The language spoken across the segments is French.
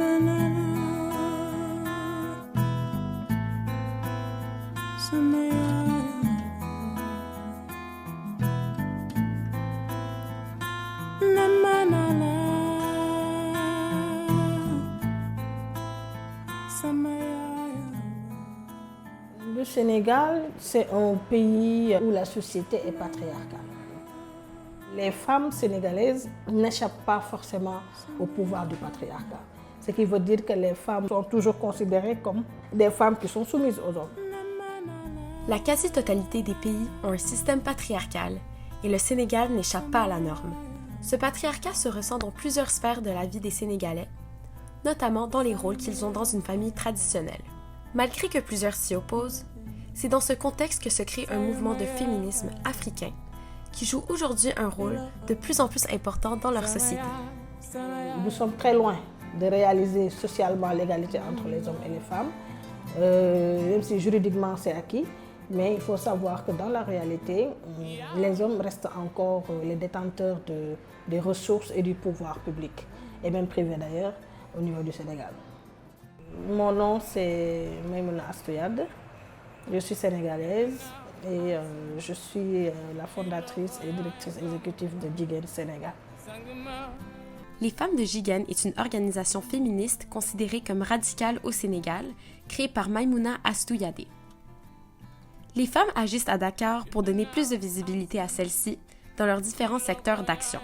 Le Sénégal, c'est un pays où la société est patriarcale. Les femmes sénégalaises n'échappent pas forcément au pouvoir du patriarcat. Ce qui veut dire que les femmes sont toujours considérées comme des femmes qui sont soumises aux hommes. La quasi-totalité des pays ont un système patriarcal et le Sénégal n'échappe pas à la norme. Ce patriarcat se ressent dans plusieurs sphères de la vie des Sénégalais, notamment dans les rôles qu'ils ont dans une famille traditionnelle. Malgré que plusieurs s'y opposent, c'est dans ce contexte que se crée un mouvement de féminisme africain qui joue aujourd'hui un rôle de plus en plus important dans leur société. Nous sommes très loin de réaliser socialement l'égalité entre les hommes et les femmes, même si juridiquement c'est acquis, mais il faut savoir que dans la réalité, les hommes restent encore les détenteurs des ressources et du pouvoir public, et même privé d'ailleurs, au niveau du Sénégal. Mon nom c'est Maïmouna Astouyade, je suis sénégalaise et je suis la fondatrice et directrice exécutive de Jigéen Sénégal. Les Femmes de Jigéen est une organisation féministe considérée comme radicale au Sénégal, créée par Maïmouna Astouyade. Les femmes agissent à Dakar pour donner plus de visibilité à celles-ci dans leurs différents secteurs d'action.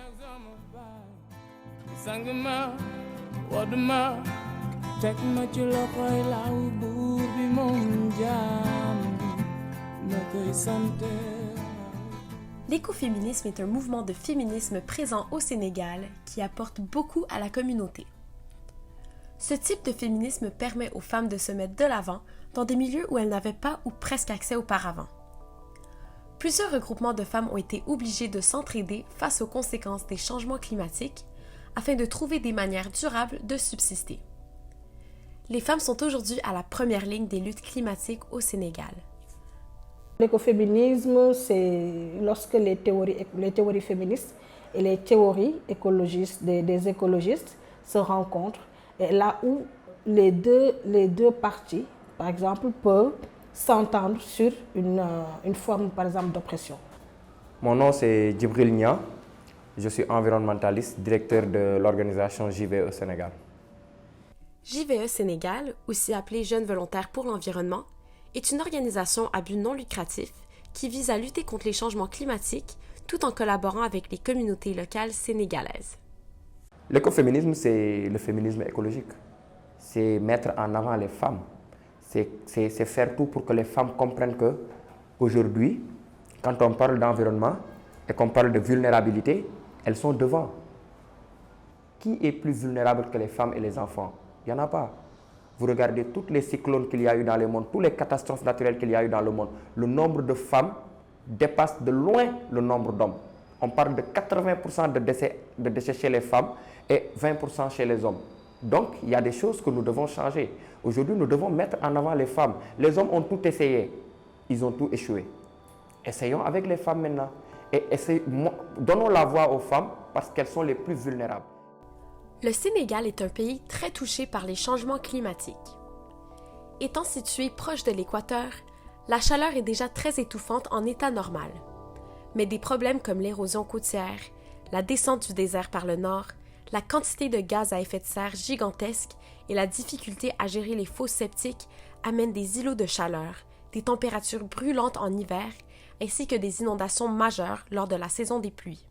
L'écoféminisme est un mouvement de féminisme présent au Sénégal qui apporte beaucoup à la communauté. Ce type de féminisme permet aux femmes de se mettre de l'avant dans des milieux où elles n'avaient pas ou presque accès auparavant. Plusieurs regroupements de femmes ont été obligés de s'entraider face aux conséquences des changements climatiques afin de trouver des manières durables de subsister. Les femmes sont aujourd'hui à la première ligne des luttes climatiques au Sénégal. L'écoféminisme, c'est lorsque les théories féministes et les théories écologistes, des écologistes se rencontrent, et là où les deux parties, par exemple, peuvent s'entendre sur une forme, par exemple, d'oppression. Mon nom, c'est Djibril Nia. Je suis environnementaliste, directeur de l'organisation JVE Sénégal. JVE Sénégal, aussi appelée Jeunes volontaires pour l'environnement, est une organisation à but non lucratif qui vise à lutter contre les changements climatiques tout en collaborant avec les communautés locales sénégalaises. L'écoféminisme, c'est le féminisme écologique. C'est mettre en avant les femmes. C'est faire tout pour que les femmes comprennent qu'aujourd'hui, quand on parle d'environnement et qu'on parle de vulnérabilité, elles sont devant. Qui est plus vulnérable que les femmes et les enfants? Il n'y en a pas. Vous regardez tous les cyclones qu'il y a eu dans le monde, toutes les catastrophes naturelles qu'il y a eu dans le monde. Le nombre de femmes dépasse de loin le nombre d'hommes. On parle de 80% de décès chez les femmes et 20% chez les hommes. Donc, il y a des choses que nous devons changer. Aujourd'hui, nous devons mettre en avant les femmes. Les hommes ont tout essayé. Ils ont tout échoué. Essayons avec les femmes maintenant. Et donnons la voix aux femmes parce qu'elles sont les plus vulnérables. Le Sénégal est un pays très touché par les changements climatiques. Étant situé proche de l'équateur, la chaleur est déjà très étouffante en état normal. Mais des problèmes comme l'érosion côtière, la descente du désert par le nord, la quantité de gaz à effet de serre gigantesque et la difficulté à gérer les fosses septiques amènent des îlots de chaleur, des températures brûlantes en hiver, ainsi que des inondations majeures lors de la saison des pluies.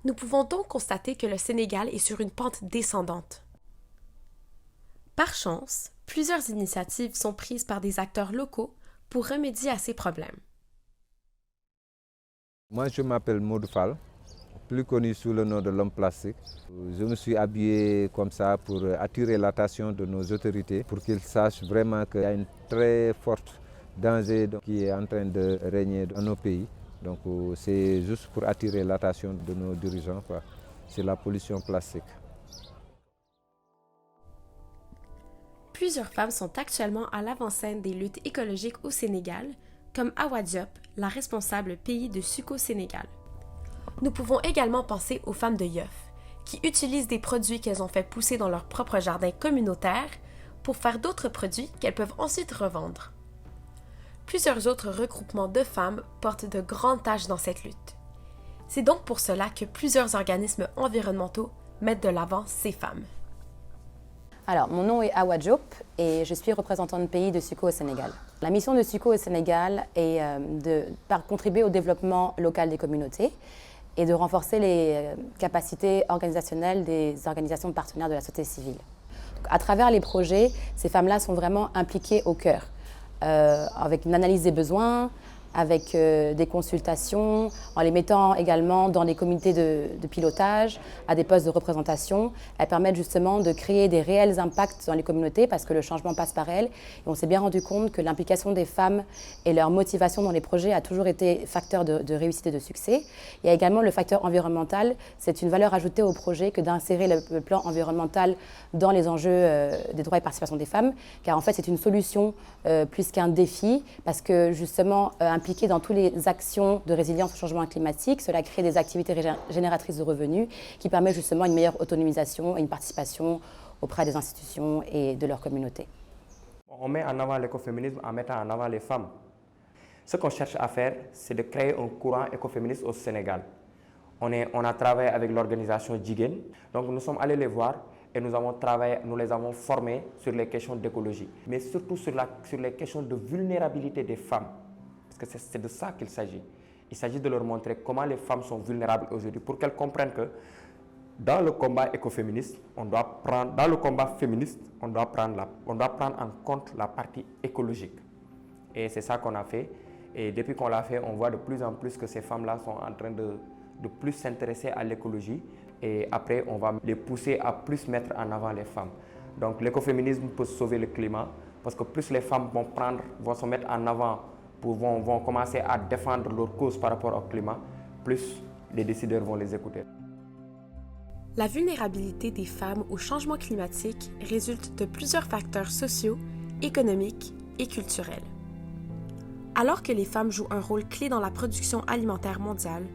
Nous pouvons donc constater que le Sénégal est sur une pente descendante. Par chance, plusieurs initiatives sont prises par des acteurs locaux pour remédier à ces problèmes. Moi, je m'appelle Maud Fall, plus connu sous le nom de l'homme plastique. Je me suis habillé comme ça pour attirer l'attention de nos autorités, pour qu'ils sachent vraiment qu'il y a une très forte danger qui est en train de régner dans nos pays. Donc c'est juste pour attirer l'attention de nos dirigeants sur la pollution plastique. Plusieurs femmes sont actuellement à l'avant-scène des luttes écologiques au Sénégal, comme Awa Diop, la responsable pays de Suco Sénégal. Nous pouvons également penser aux femmes de Yeuf, qui utilisent des produits qu'elles ont fait pousser dans leur propre jardin communautaire pour faire d'autres produits qu'elles peuvent ensuite revendre. Plusieurs autres regroupements de femmes portent de grandes tâches dans cette lutte. C'est donc pour cela que plusieurs organismes environnementaux mettent de l'avant ces femmes. Alors, mon nom est Awa Diop et je suis représentante de pays de SUCO au Sénégal. La mission de SUCO au Sénégal est de contribuer au développement local des communautés et de renforcer les capacités organisationnelles des organisations partenaires de la société civile. À travers les projets, ces femmes-là sont vraiment impliquées au cœur, avec une analyse des besoins, avec des consultations, en les mettant également dans des comités de pilotage, à des postes de représentation. Elles permettent justement de créer des réels impacts dans les communautés parce que le changement passe par elles. Et on s'est bien rendu compte que l'implication des femmes et leur motivation dans les projets a toujours été facteur de réussite et de succès. Il y a également le facteur environnemental. C'est une valeur ajoutée au projet que d'insérer le plan environnemental dans les enjeux des droits et participation des femmes, car en fait c'est une solution plus qu'un défi parce que justement impliqué dans toutes les actions de résilience au changement climatique, cela crée des activités génératrices de revenus qui permettent justement une meilleure autonomisation et une participation auprès des institutions et de leur communauté. On met en avant l'écoféminisme en mettant en avant les femmes. Ce qu'on cherche à faire, c'est de créer un courant écoféministe au Sénégal. On a travaillé avec l'organisation Jigen, donc nous sommes allés les voir et nous les avons formés sur les questions d'écologie, mais surtout sur les questions de vulnérabilité des femmes. Parce que c'est de ça qu'il s'agit. Il s'agit de leur montrer comment les femmes sont vulnérables aujourd'hui pour qu'elles comprennent que dans le combat écoféministe, on doit prendre en compte la partie écologique. Et c'est ça qu'on a fait. Et depuis qu'on l'a fait, on voit de plus en plus que ces femmes-là sont en train de plus s'intéresser à l'écologie. Et après, on va les pousser à plus mettre en avant les femmes. Donc l'écoféminisme peut sauver le climat parce que plus les femmes vont se mettre en avant, vont commencer à défendre leur cause par rapport au climat, plus les décideurs vont les écouter. La vulnérabilité des femmes au changement climatique résulte de plusieurs facteurs sociaux, économiques et culturels. Alors que les femmes jouent un rôle clé dans la production alimentaire mondiale,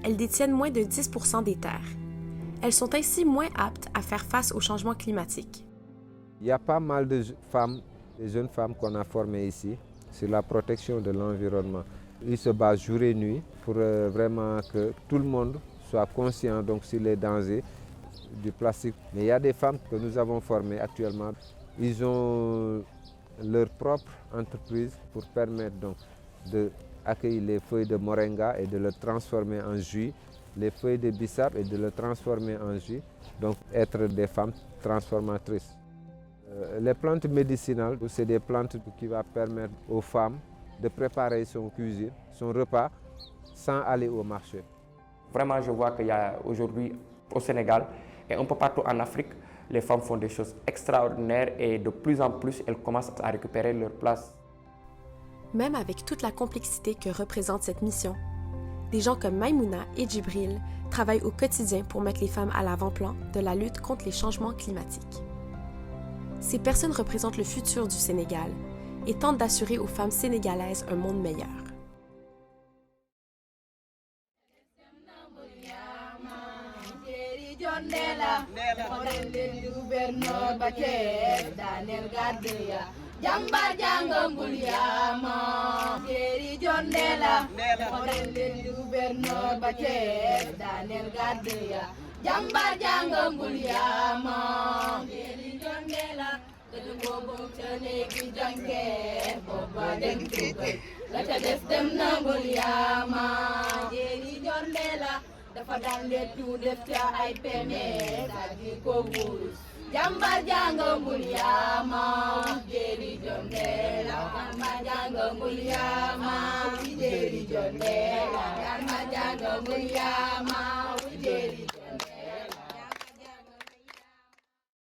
elles détiennent moins de 10% des terres. Elles sont ainsi moins aptes à faire face au changement climatique. Il y a pas mal de femmes, de jeunes femmes qu'on a formées ici sur la protection de l'environnement. Ils se battent jour et nuit pour vraiment que tout le monde soit conscient donc, sur les dangers du plastique. Mais il y a des femmes que nous avons formées actuellement. Ils ont leur propre entreprise pour permettre donc d'accueillir les feuilles de moringa et de le transformer en jus, les feuilles de bissap et de le transformer en jus, donc être des femmes transformatrices. Les plantes médicinales, c'est des plantes qui vont permettre aux femmes de préparer son cuisine, son repas, sans aller au marché. Vraiment, je vois qu'il y a aujourd'hui au Sénégal et un peu partout en Afrique, les femmes font des choses extraordinaires et de plus en plus, elles commencent à récupérer leur place. Même avec toute la complexité que représente cette mission, des gens comme Maïmouna et Djibril travaillent au quotidien pour mettre les femmes à l'avant-plan de la lutte contre les changements climatiques. Ces personnes représentent le futur du Sénégal et tentent d'assurer aux femmes sénégalaises un monde meilleur. Jambar janga Mbuliyama Jeri Jondela Morel gouverneur Bache Daniel Gadeya Jambar janga Mbuliyama Jeri Jondela Dedu bobo tane ki janke boba den tugal la ta des dem na Mbuliyama Jeri Jondela dafa daan letu def ca ay peme da di ko wurus Jambar janga Mbuliyama Jeri Jondela Jambar janga Mbuliyama Jeri Jondela Jambar janga Mbuliyama